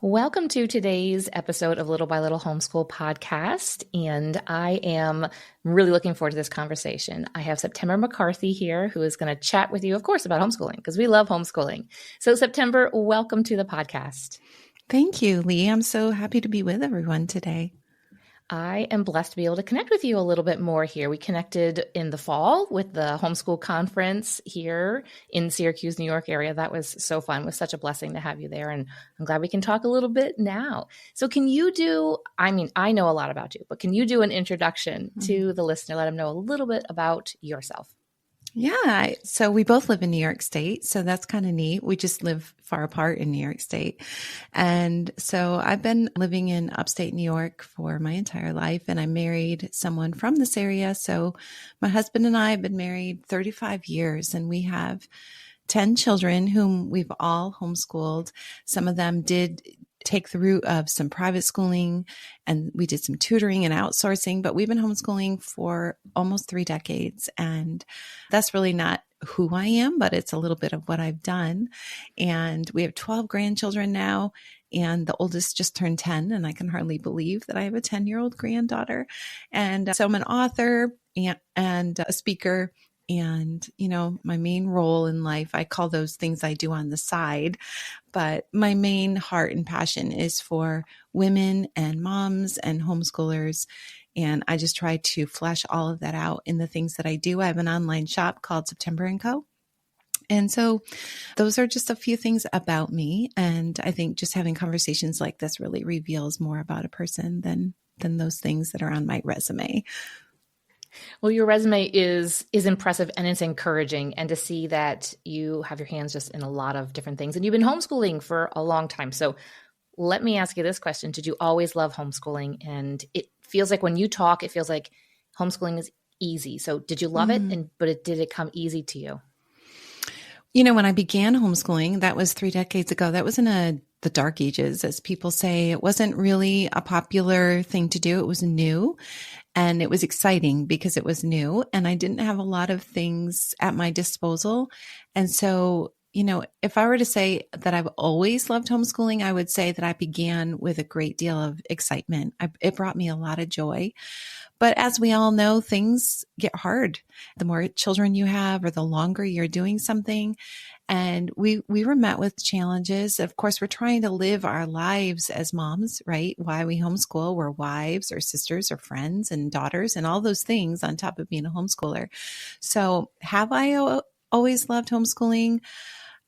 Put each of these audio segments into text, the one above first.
Welcome to today's episode of Little by Little Homeschool podcast. And I am really looking forward to this conversation. I have September McCarthy here who is going to chat with you, of course, about homeschooling because we love homeschooling. So September, welcome to the podcast. Thank you, Leigh. I'm so happy to be with everyone today. I am blessed to be able to connect with you a little bit more here. We connected in the fall with the homeschool conference here in Syracuse, New York area. That was so fun. It was such a blessing to have you there. And I'm glad we can talk a little bit now. So can you I know a lot about you, but can you do an introduction to the listener? Let them know a little bit about yourself. Yeah. So we both live in New York State. So that's kind of neat. We just live far apart in New York State. And so I've been living in upstate New York for my entire life. And I married someone from this area. So my husband and I have been married 35 years and we have 10 children whom we've all homeschooled. Some of them did take the route of some private schooling and we did some tutoring and outsourcing, but we've been homeschooling for almost 3 decades. And that's really not who I am, but it's a little bit of what I've done. And we have 12 grandchildren now. And the oldest just turned 10. And I can hardly believe that I have a 10-year-old granddaughter. And so I'm an author and a speaker. And, my main role in life, I call those things I do on the side, but my main heart and passion is for women and moms and homeschoolers. And I just try to flesh all of that out in the things that I do. I have an online shop called September & Co. And so those are just a few things about me. And I think just having conversations like this really reveals more about a person than those things that are on my resume. Well, your resume is impressive and it's encouraging. And to see that you have your hands just in a lot of different things and you've been homeschooling for a long time. So let me ask you this question. Did you always love homeschooling? And it feels like when you talk, it feels like homeschooling is easy. So did you love it? Did it come easy to you? When I began homeschooling, that was 3 decades ago. That was in the dark ages, as people say. It wasn't really a popular thing to do. It was new and it was exciting because it was new and I didn't have a lot of things at my disposal. And so, if I were to say that I've always loved homeschooling, I would say that I began with a great deal of excitement. It brought me a lot of joy. But as we all know, things get hard. The more children you have or the longer you're doing something. And we were met with challenges. Of course, we're trying to live our lives as moms, right? Why we homeschool, we're wives or sisters or friends and daughters and all those things on top of being a homeschooler. So have I always loved homeschooling?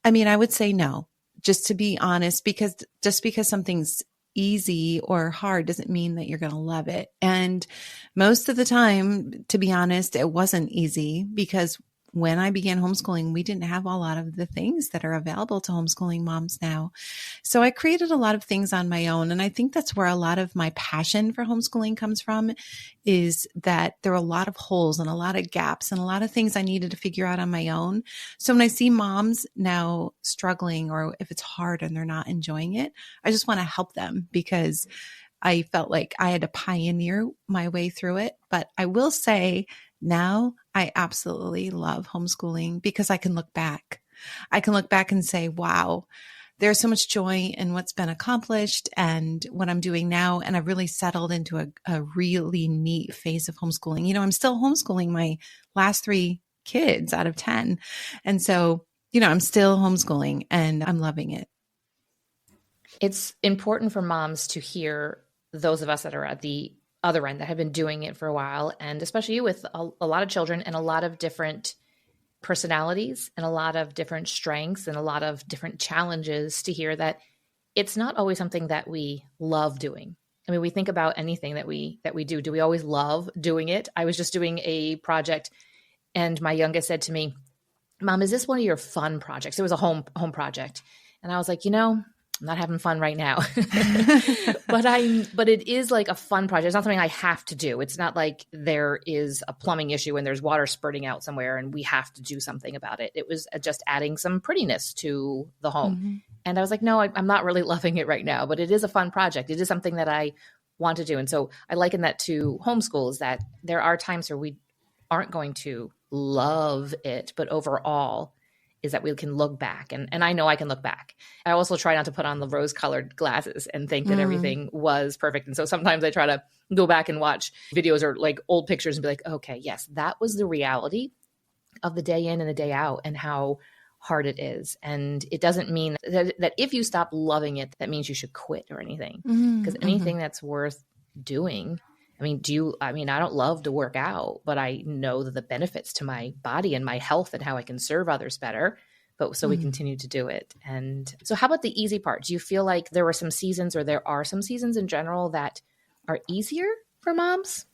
I mean, I would say no, just to be honest, because just because something's easy or hard doesn't mean that you're going to love it. And most of the time, to be honest, it wasn't easy because when I began homeschooling, we didn't have a lot of the things that are available to homeschooling moms now. So I created a lot of things on my own. And I think that's where a lot of my passion for homeschooling comes from, is that there are a lot of holes and a lot of gaps and a lot of things I needed to figure out on my own. So when I see moms now struggling or if it's hard and they're not enjoying it, I just want to help them because I felt like I had to pioneer my way through it. But I will say now I absolutely love homeschooling because I can look back. I can look back and say, wow, there's so much joy in what's been accomplished and what I'm doing now. And I've really settled into a really neat phase of homeschooling. I'm still homeschooling my last 3 kids out of 10. And so, I'm still homeschooling and I'm loving it. It's important for moms to hear those of us that are at the other end that have been doing it for a while. And especially you with a lot of children and a lot of different personalities and a lot of different strengths and a lot of different challenges, to hear that it's not always something that we love doing. I mean, we think about anything that we do. Do we always love doing it? I was just doing a project and my youngest said to me, Mom, is this one of your fun projects? It was a home project. And I was like, I'm not having fun right now, but it is like a fun project. It's not something I have to do. It's not like there is a plumbing issue and there's water spurting out somewhere and we have to do something about it. It was just adding some prettiness to the home. Mm-hmm. And I was like, no, I'm not really loving it right now, but it is a fun project. It is something that I want to do. And so I liken that to homeschool, is that there are times where we aren't going to love it, but overall is that we can look back. And I know I can look back. I also try not to put on the rose-colored glasses and think that everything was perfect. And so sometimes I try to go back and watch videos or like old pictures and be like, okay, yes, that was the reality of the day in and the day out and how hard it is. And it doesn't mean that if you stop loving it, that means you should quit or anything. Because anything that's worth doing, I don't love to work out, but I know that the benefits to my body and my health and how I can serve others better. But so we continue to do it. And so how about the easy part? Do you feel like there were some seasons, or there are some seasons in general, that are easier for moms?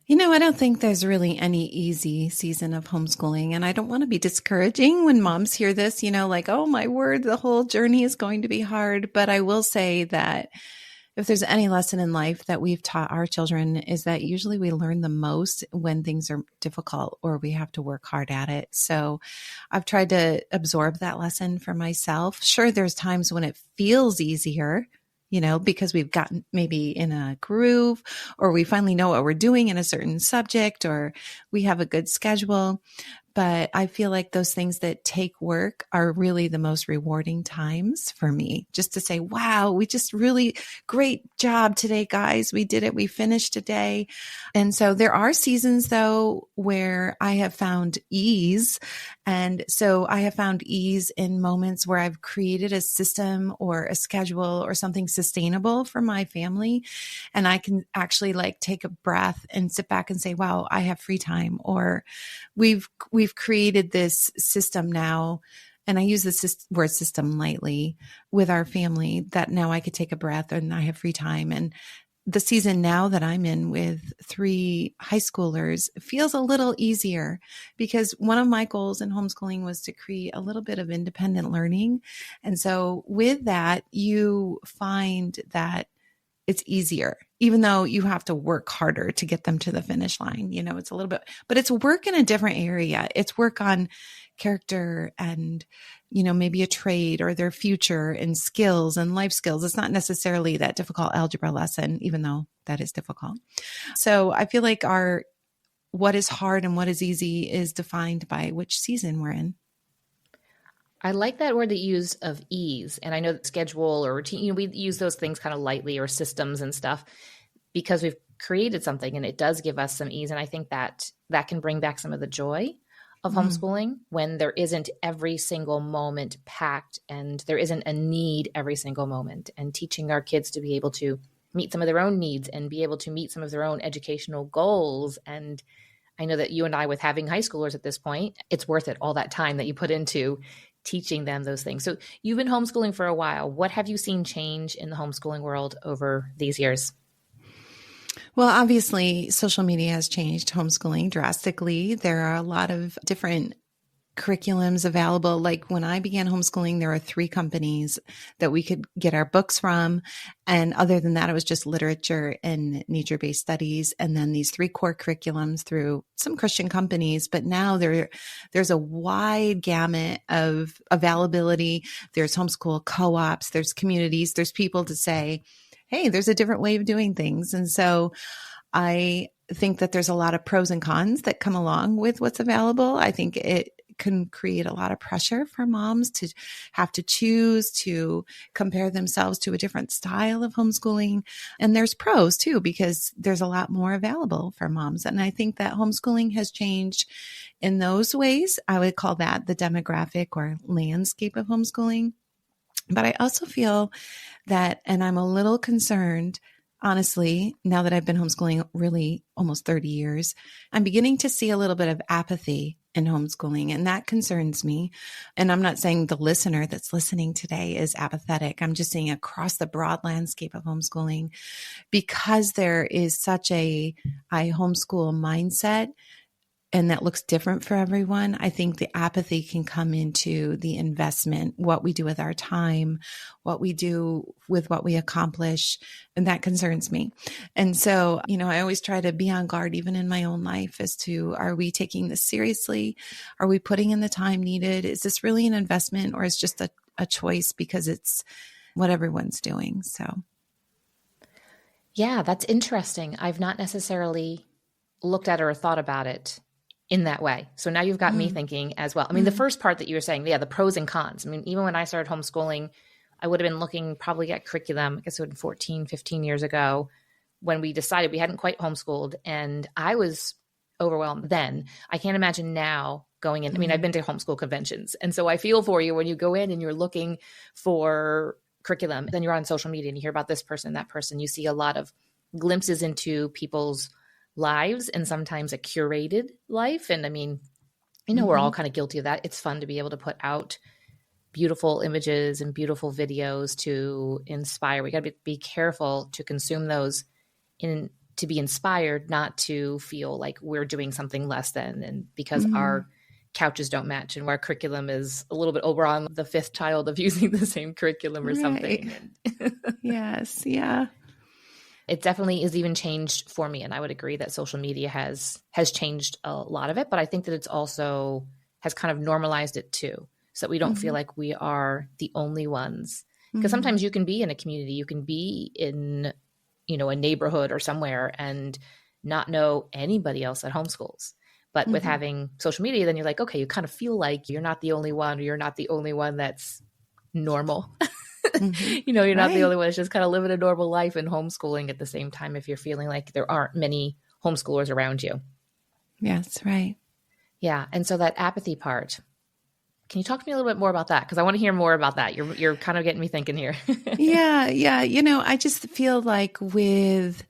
I don't think there's really any easy season of homeschooling. And I don't want to be discouraging when moms hear this, like, oh my word, the whole journey is going to be hard. But I will say that if there's any lesson in life that we've taught our children, is that usually we learn the most when things are difficult or we have to work hard at it. So I've tried to absorb that lesson for myself. Sure, there's times when it feels easier, because we've gotten maybe in a groove, or we finally know what we're doing in a certain subject, or we have a good schedule. But I feel like those things that take work are really the most rewarding times for me, just to say, wow, we just really great job today, guys. We did it. We finished today. And so there are seasons though, where I have found ease. And so I have found ease in moments where I've created a system or a schedule or something sustainable for my family. And I can actually like take a breath and sit back and say, wow, I have free time, or we've created this system now, and I use the word system lightly, with our family, that now I could take a breath and I have free time. And the season now that I'm in with 3 high schoolers feels a little easier, because one of my goals in homeschooling was to create a little bit of independent learning. And so with that, you find that it's easier, even though you have to work harder to get them to the finish line. It's a little bit, but it's work in a different area. It's work on character and, maybe a trade or their future and skills and life skills. It's not necessarily that difficult algebra lesson, even though that is difficult. So I feel like what is hard and what is easy is defined by which season we're in. I like that word that you use of ease. And I know that schedule or routine, we use those things kind of lightly, or systems and stuff, because we've created something and it does give us some ease. And I think that can bring back some of the joy of homeschooling, when there isn't every single moment packed and there isn't a need every single moment, and teaching our kids to be able to meet some of their own needs and be able to meet some of their own educational goals. And I know that you and I, with having high schoolers at this point, it's worth it, all that time that you put into teaching them those things. So you've been homeschooling for a while. What have you seen change in the homeschooling world over these years? Well, obviously, social media has changed homeschooling drastically. There are a lot of different curriculums available. Like when I began homeschooling, there were 3 companies that we could get our books from. And other than that, it was just literature and nature-based studies. And then these 3 core curriculums through some Christian companies. But now there's a wide gamut of availability. There's homeschool co-ops, there's communities, there's people to say, hey, there's a different way of doing things. And so I think that there's a lot of pros and cons that come along with what's available. I think it can create a lot of pressure for moms to have to choose to compare themselves to a different style of homeschooling. And there's pros too, because there's a lot more available for moms. And I think that homeschooling has changed in those ways. I would call that the demographic or landscape of homeschooling. But I also feel that, and I'm a little concerned, honestly, now that I've been homeschooling really almost 30 years, I'm beginning to see a little bit of apathy in homeschooling, and that concerns me. And I'm not saying the listener that's listening today is apathetic. I'm just saying across the broad landscape of homeschooling, because there is such a I homeschool mindset, and that looks different for everyone. I think the apathy can come into the investment, what we do with our time, what we do with what we accomplish. And that concerns me. And so, I always try to be on guard, even in my own life, as to, are we taking this seriously? Are we putting in the time needed? Is this really an investment, or is just a choice because it's what everyone's doing? So. Yeah, that's interesting. I've not necessarily looked at or thought about it in that way. So now you've got me thinking as well. I mean, the first part that you were saying, yeah, the pros and cons. I mean, even when I started homeschooling, I would have been looking probably at curriculum, I guess it would have been 14, 15 years ago when we decided we hadn't quite homeschooled. And I was overwhelmed then. I can't imagine now going in. I mean, I've been to homeschool conventions. And so I feel for you when you go in and you're looking for curriculum, then you're on social media and you hear about this person, that person. You see a lot of glimpses into people's lives and sometimes a curated life. And I mean, we're all kind of guilty of that. It's fun to be able to put out beautiful images and beautiful videos to inspire. We got to be careful to consume those to be inspired, not to feel like we're doing something less than, and because our couches don't match and our curriculum is a little bit over on the fifth child of using the same curriculum or something. Yes. Yeah. It definitely is even changed for me. And I would agree that social media has changed a lot of it, but I think that it's also has kind of normalized it too. So that we don't feel like we are the only ones. Because sometimes you can be in a community, you can be in, a neighborhood or somewhere and not know anybody else that homeschools. But with having social media, then you're like, okay, you kind of feel like you're not the only one, or you're not the only one that's normal. You're not the only one that's just kind of living a normal life and homeschooling at the same time if you're feeling like there aren't many homeschoolers around you. Yes, right. Yeah. And so that apathy part, can you talk to me a little bit more about that? Because I want to hear more about that. You're kind of getting me thinking here. Yeah. I just feel like with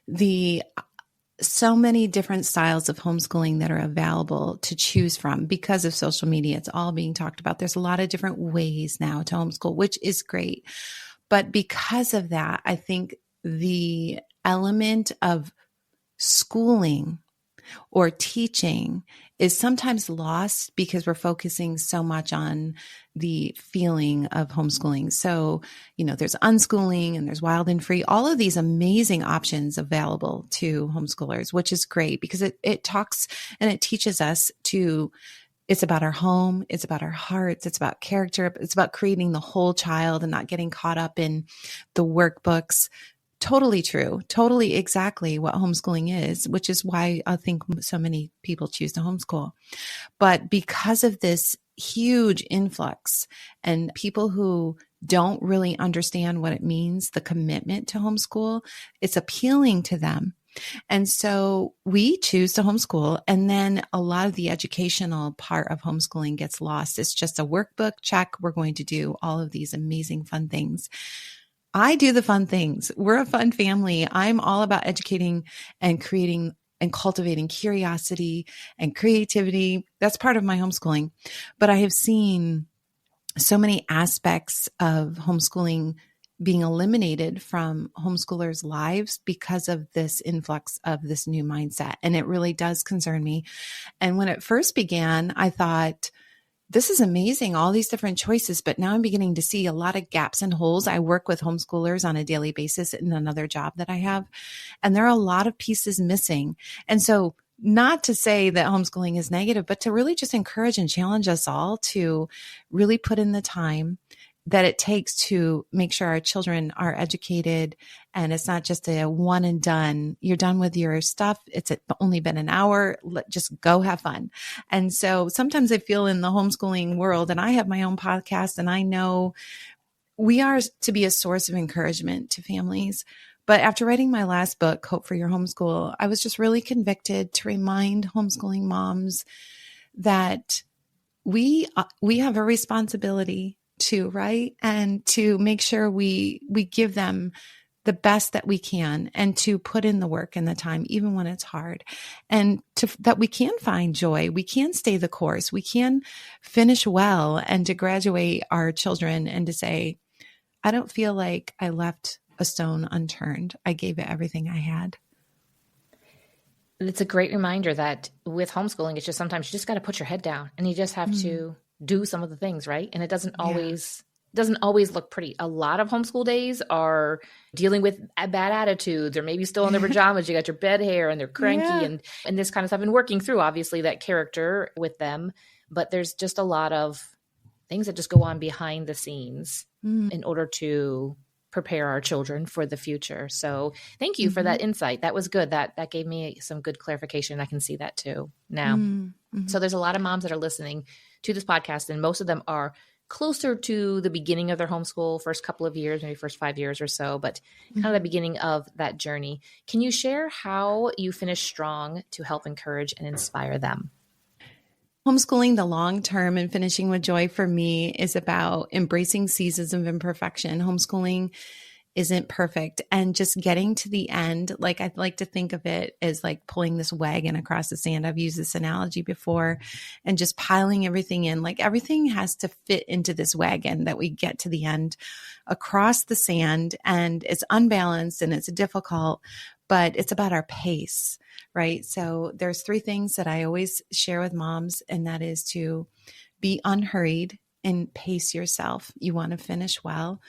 the so many different styles of homeschooling that are available to choose from because of social media, it's all being talked about. There's a lot of different ways now to homeschool, which is great. But because of that, I think the element of schooling or teaching is sometimes lost because we're focusing so much on the feeling of homeschooling. So, there's unschooling and there's wild and free, all of these amazing options available to homeschoolers, which is great because it talks and it teaches us it's about our home. It's about our hearts. It's about character. It's about creating the whole child and not getting caught up in the workbooks. Totally true. Totally exactly what homeschooling is, which is why I think so many people choose to homeschool. But because of this huge influx and people who don't really understand what it means, the commitment to homeschool, it's appealing to them. And so we choose to homeschool. And then a lot of the educational part of homeschooling gets lost. It's just a workbook check. We're going to do all of these amazing fun things. I do the fun things. We're a fun family. I'm all about educating and creating and cultivating curiosity and creativity. That's part of my homeschooling. But I have seen so many aspects of homeschooling being eliminated from homeschoolers' lives because of this influx of this new mindset. And it really does concern me. And when it first began, I thought, this is amazing, all these different choices, but now I'm beginning to see a lot of gaps and holes. I work with homeschoolers on a daily basis in another job that I have, and there are a lot of pieces missing. And so not to say that homeschooling is negative, but to really just encourage and challenge us all to really put in the time that it takes to make sure our children are educated. And it's not just a one and done. You're done with your stuff. It's only been an hour. Just go have fun. And so sometimes I feel in the homeschooling world, and I have my own podcast, and I know we are to be a source of encouragement to families. But after writing my last book, Hope for Your Homeschool, I was just really convicted to remind homeschooling moms that we have a responsibility to, right? And to make sure we give them the best that we can and to put in the work and the time, even when it's hard, and that we can find joy. We can stay the course. We can finish well and to graduate our children and to say, I don't feel like I left a stone unturned. I gave it everything I had. It's a great reminder that with homeschooling, it's just sometimes you just got to put your head down and you just have to do some of the things, right? And it doesn't always look pretty. A lot of homeschool days are dealing with bad attitudes or maybe still in their pajamas. You got your bed hair and they're cranky and this kind of stuff, and working through obviously that character with them. But there's just a lot of things that just go on behind the scenes in order to prepare our children for the future. So thank you for Mm-hmm. that insight. That was good. That gave me some good clarification. I can see that too now. Mm-hmm. So there's a lot of moms that are listening to this podcast, and most of them are closer to the beginning of their homeschool, first couple of years, maybe first 5 years or so, but kind of the beginning of that journey. Can you share how you finish strong to help encourage and inspire them? Homeschooling the long term and finishing with joy for me is about embracing seasons of imperfection. Homeschooling isn't perfect, and just getting to the end. Like, I'd like to think of it as like pulling this wagon across the sand. I've used this analogy before, and just piling everything in. Like, everything has to fit into this wagon that we get to the end across the sand, and it's unbalanced and it's difficult, but it's about our pace, right? So there's 3 things that I always share with moms, and that is to be unhurried and pace yourself. You want to finish well.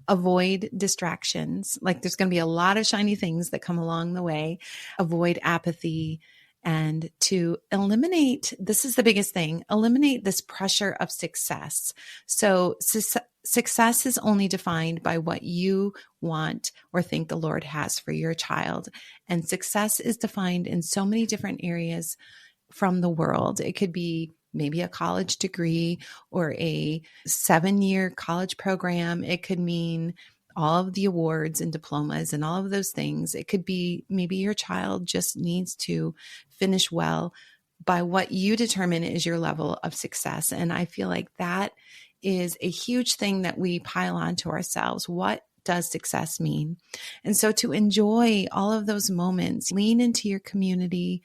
Avoid distractions. Like, there's going to be a lot of shiny things that come along the way. Avoid apathy, and to eliminate, this is the biggest thing, eliminate this pressure of success. So success is only defined by what you want or think the Lord has for your child. And success is defined in so many different areas from the world. It could be maybe a college degree or a 7-year college program. It could mean all of the awards and diplomas and all of those things. It could be maybe your child just needs to finish well by what you determine is your level of success. And I feel like that is a huge thing that we pile onto ourselves. What does success mean? And so to enjoy all of those moments, lean into your community,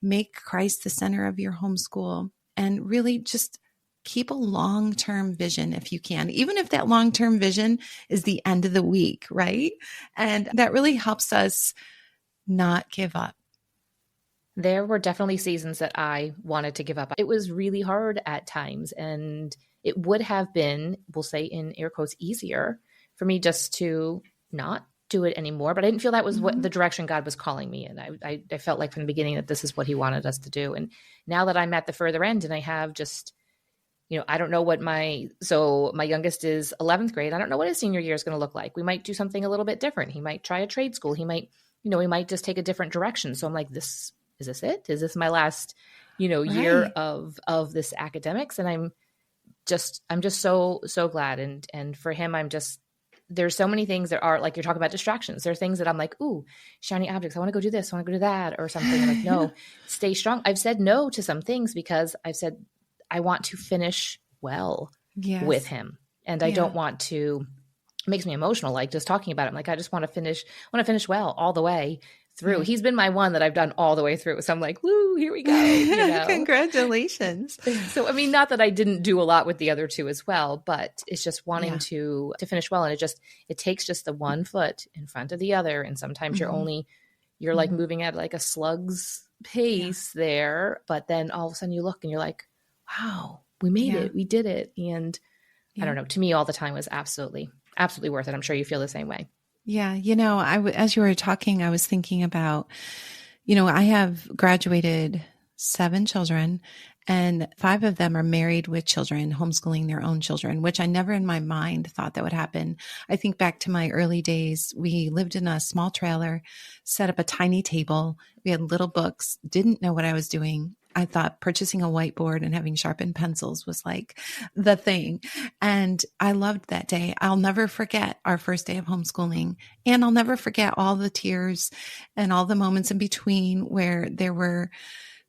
make Christ the center of your homeschool, and really just keep a long-term vision if you can, even if that long-term vision is the end of the week, right? And that really helps us not give up. There were definitely seasons that I wanted to give up. It was really hard at times, and it would have been, we'll say in air quotes, easier for me just to not do it anymore. But I didn't feel that was what the direction God was calling me in. I felt like from the beginning that this is what he wanted us to do. And now that I'm at the further end and I have just, I don't know what my youngest is 11th grade. I don't know what his senior year is going to look like. We might do something a little bit different. He might try a trade school. He might, we might just take a different direction. So I'm like, is this it? Is this my last, year of this academics? And I'm just so glad. And for him, there's so many things that are like, you're talking about distractions. There are things that I'm like, ooh, shiny objects. I want to go do this. I want to go do that or something. I'm like, no, stay strong. I've said no to some things because I've said, I want to finish well with him. And I don't want to, it makes me emotional. Like just talking about it. I'm like, I just want to finish well all the way through. He's been my one that I've done all the way through. So I'm like, woo, here we go. Congratulations. So, I mean, not that I didn't do a lot with the other 2 as well, but it's just wanting to finish well. And it takes just the one foot in front of the other. And sometimes you're like moving at like a slug's pace there, but then all of a sudden you look and you're like, wow, we made it. We did it. And I don't know, to me all the time was absolutely worth it. I'm sure you feel the same way. Yeah. As you were talking, I was thinking about, I have graduated 7 children and 5 of them are married with children, homeschooling their own children, which I never in my mind thought that would happen. I think back to my early days. We lived in a small trailer, set up a tiny table. We had little books, didn't know what I was doing. I thought purchasing a whiteboard and having sharpened pencils was like the thing. And I loved that day. I'll never forget our first day of homeschooling. And I'll never forget all the tears and all the moments in between where there were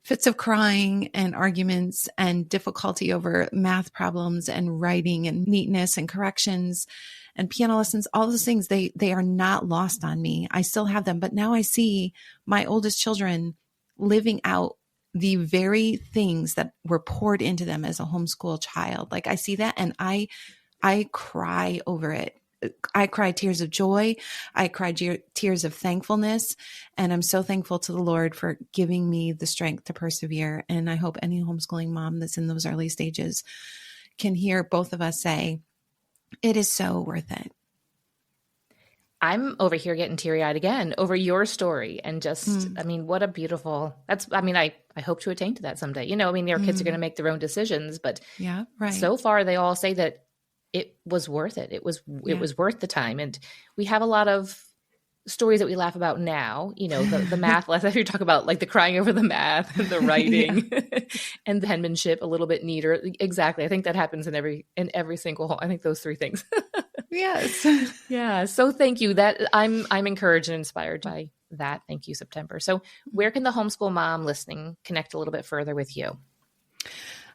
fits of crying and arguments and difficulty over math problems and writing and neatness and corrections and piano lessons, all those things, they are not lost on me. I still have them. But now I see my oldest children living out the very things that were poured into them as a homeschool child. Like I see that and I cry over it. I cry tears of joy. I cry tears of thankfulness. And I'm so thankful to the Lord for giving me the strength to persevere. And I hope any homeschooling mom that's in those early stages can hear both of us say, it is so worth it. I'm over here getting teary-eyed again over your story and just, I mean, what a beautiful, I hope to attain to that someday. Our kids are going to make their own decisions, but so far they all say that it was worth it. It was worth the time. And we have a lot of stories that we laugh about now, the math lesson. You talk about like the crying over the math and the writing and the penmanship a little bit neater. Exactly. I think that happens in every single, I think those three things. Yes. Yeah. So thank you. That I'm encouraged and inspired by that. Thank you, September. So where can the homeschool mom listening connect a little bit further with you?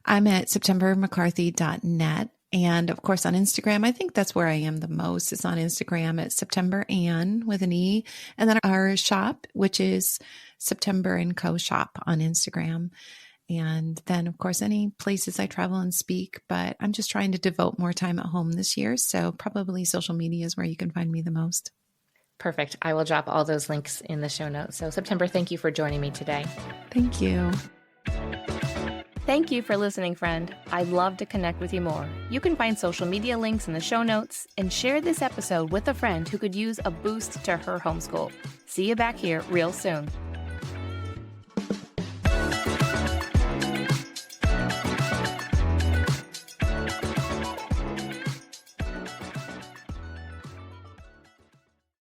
I'm at septembermccarthy.net. And of course on Instagram, I think that's where I am the most, is on Instagram at September Ann with an E. And then our shop, which is September & Co shop on Instagram. And then of course, any places I travel and speak, but I'm just trying to devote more time at home this year. So probably social media is where you can find me the most. Perfect. I will drop all those links in the show notes. So September, thank you for joining me today. Thank you. Thank you for listening, friend. I'd love to connect with you more. You can find social media links in the show notes and share this episode with a friend who could use a boost to her homeschool. See you back here real soon.